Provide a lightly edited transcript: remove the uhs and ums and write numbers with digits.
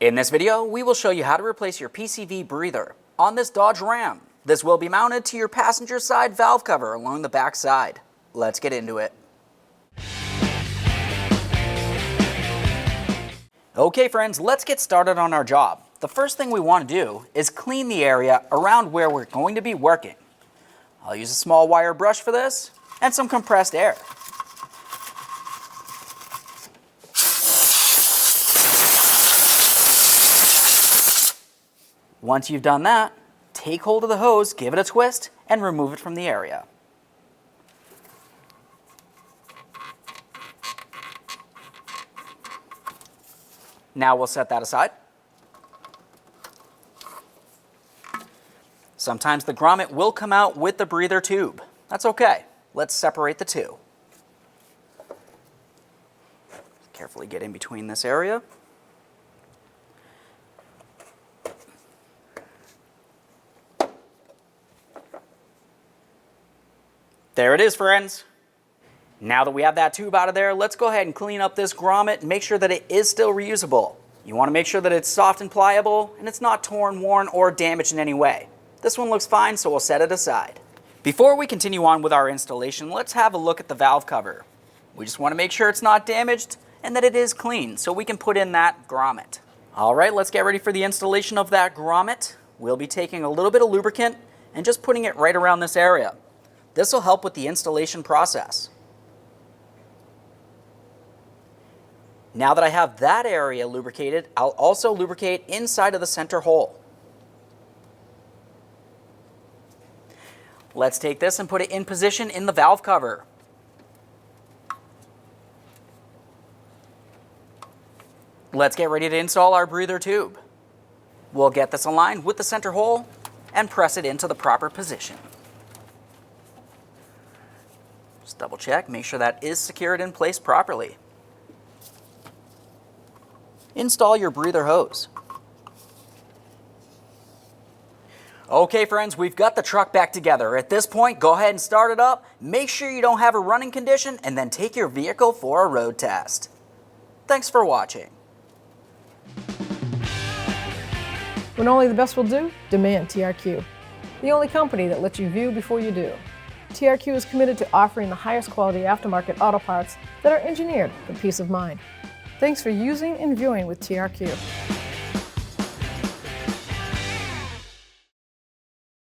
In this video, we will show you how to replace your PCV breather on this Dodge Ram. This will be mounted to your passenger side valve cover along the back side. Let's get into it. Okay friends, let's get started on our job. The first thing we want to do is clean the area around where we're going to be working. I'll use a small wire brush for this and some compressed air. Once you've done that, take hold of the hose, give it a twist, and remove it from the area. Now we'll set that aside. Sometimes the grommet will come out with the breather tube. That's okay. Let's separate the two. Carefully get in between this area. There it is, friends. Now that we have that tube out of there, let's go ahead and clean up this grommet and make sure that it is still reusable. You want to make sure that it's soft and pliable and it's not torn, worn, or damaged in any way. This one looks fine, so we'll set it aside. Before we continue on with our installation, let's have a look at the valve cover. We just want to make sure it's not damaged and that it is clean so we can put in that grommet. All right, let's get ready for the installation of that grommet. We'll be taking a little bit of lubricant and just putting it right around this area. This will help with the installation process. Now that I have that area lubricated, I'll also lubricate inside of the center hole. Let's take this and put it in position in the valve cover. Let's get ready to install our breather tube. We'll get this aligned with the center hole and press it into the proper position. Just double check, make sure that is secured in place properly. Install your breather hose. Okay friends, we've got the truck back together. At this point, go ahead and start it up. Make sure you don't have a running condition and then take your vehicle for a road test. Thanks for watching. When only the best will do, demand TRQ. The only company that lets you view before you do. TRQ is committed to offering the highest quality aftermarket auto parts that are engineered for peace of mind. Thanks for using and viewing with TRQ.